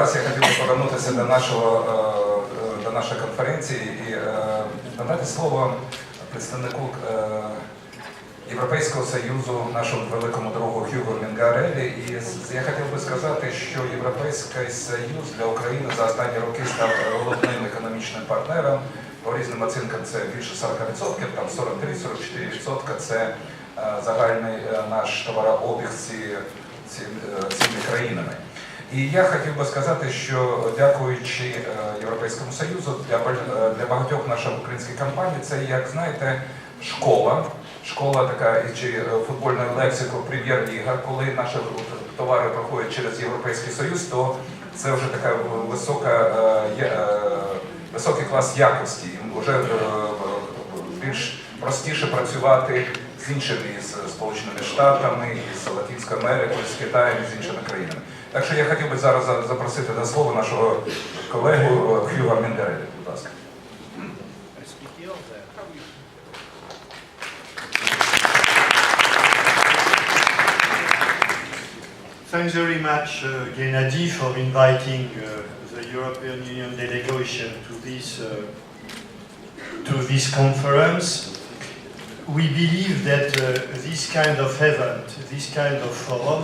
раз я хотів би повернутися до нашої конференції і надати слово представнику Європейського Союзу, нашому великому другу Хьюго Мінгареллі. І я хотів би сказати, що Європейський Союз для України за останні роки став головним економічним партнером. По різним оцінкам це більше 40%, там 43-44% це загальний наш товарообіг з цими країнами. І я хотів би сказати, що дякуючи Європейському Союзу, для багатьох наших українських компаній це, як знаєте, школа така, чи футбольною лексикою прем'єр-ліга. Коли наші товари проходять через Європейський Союз, то це вже така високий клас якості. Вже більш простіше працювати з іншими, з Сполученими Штатами, з Латинською Америкою, з Китаєм і з іншими країнами. Так що я хотів би зараз запросити до слова нашого колегу Хьюго Мінгареллі. Будь ласка. Thanks very much, Gennady, for inviting the European Union delegation to this conference. We believe that this kind of event, this kind of forum,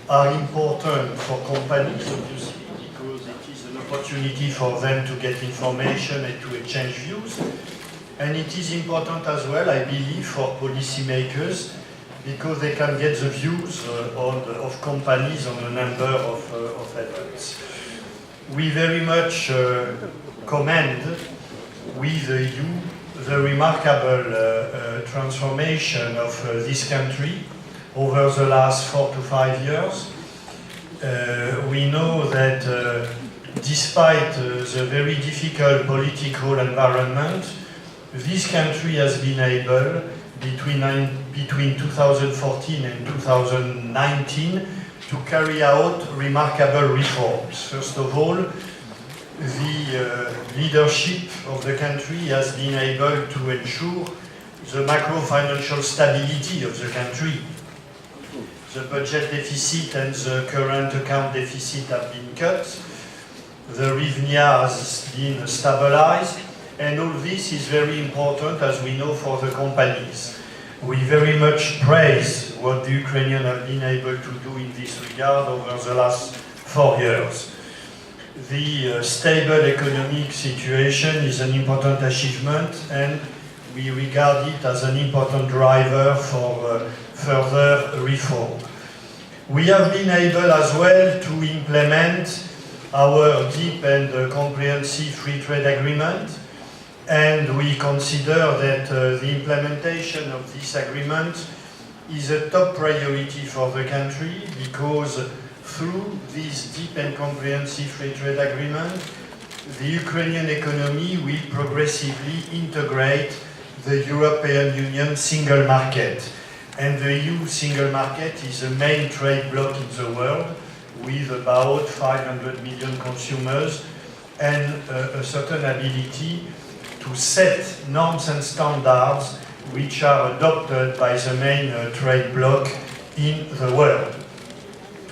are important for companies, obviously, because it is an opportunity for them to get information and to exchange views. And it is important as well, I believe, for policymakers, because they can get the views of companies on a number of events. We very much commend with the EU the remarkable transformation of this country over the last 4 to 5 years. We know that despite the very difficult political environment, this country has been able, between 2014 and 2019, to carry out remarkable reforms. First of all, the leadership of the country has been able to ensure the macro-financial stability of the country. The budget deficit and the current account deficit have been cut. The hryvnia has been stabilized. And all this is very important, as we know, for the companies. We very much praise what the Ukrainians have been able to do in this regard over the last 4 years. The stable economic situation is an important achievement, and we regard it as an important driver for further reform. We have been able as well to implement our deep and comprehensive free trade agreement, and we consider that the implementation of this agreement is a top priority for the country, because through this deep and comprehensive free trade agreement, the Ukrainian economy will progressively integrate the European Union single market. And the EU single market is the main trade bloc in the world, with about 500 million consumers and a certain ability to set norms and standards which are adopted by the main trade bloc in the world.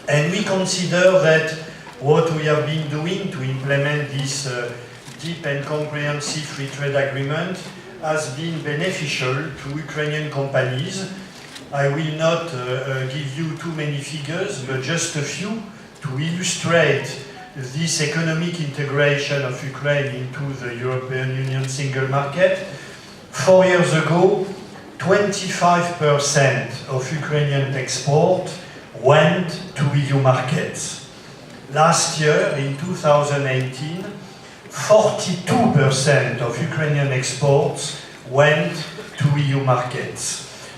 And we consider that what we have been doing to implement this deep and comprehensive free trade agreement has been beneficial to Ukrainian companies. I will not give you too many figures, but just a few to illustrate this economic integration of Ukraine into the European Union single market. 4 years ago, 25% of Ukrainian export went to EU markets. Last year, in 2018, 42% of Ukrainian exports went to EU markets.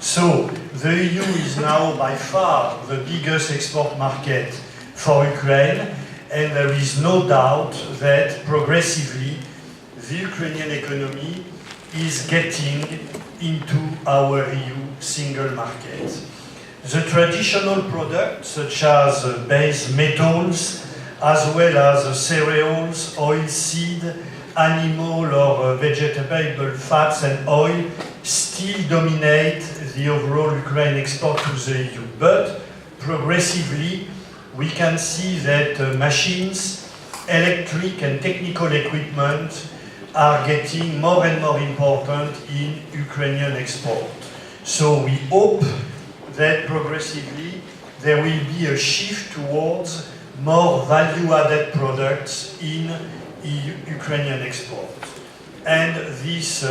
So, the EU is now by far the biggest export market for Ukraine, and there is no doubt that progressively the Ukrainian economy is getting into our EU single market. The traditional products, such as base metals, as well as cereals, oilseed, animal or vegetable fats and oil, still dominate the overall Ukraine export to the EU. But progressively, we can see that machines, electric and technical equipment are getting more and more important in Ukrainian export. So we hope that progressively there will be a shift towards more value-added products in Ukrainian export. And this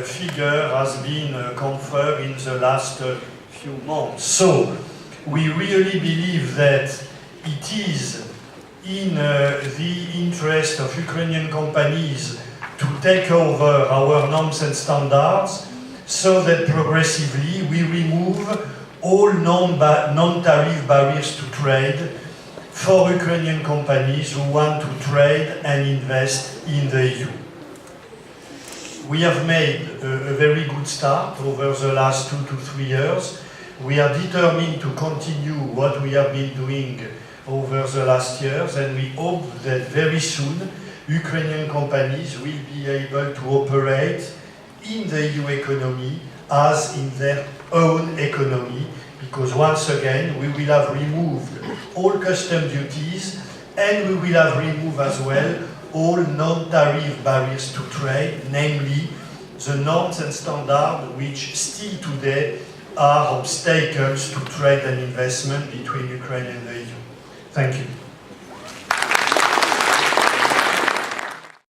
figure has been confirmed in the last few months. So we really believe that it is in the interest of Ukrainian companies to take over our norms and standards so that progressively we remove all non-tariff barriers to trade for Ukrainian companies who want to trade and invest in the EU. We have made a very good start over the last 2 to 3 years. We are determined to continue what we have been doing over the last years, and we hope that very soon Ukrainian companies will be able to operate in the EU economy as in their own economy, because once again we will have removed all custom duties and we will have removed as well all non-tariff barriers to trade, namely the norms and standards which still today are obstacles to trade and investment between Ukraine and the EU. Thank you.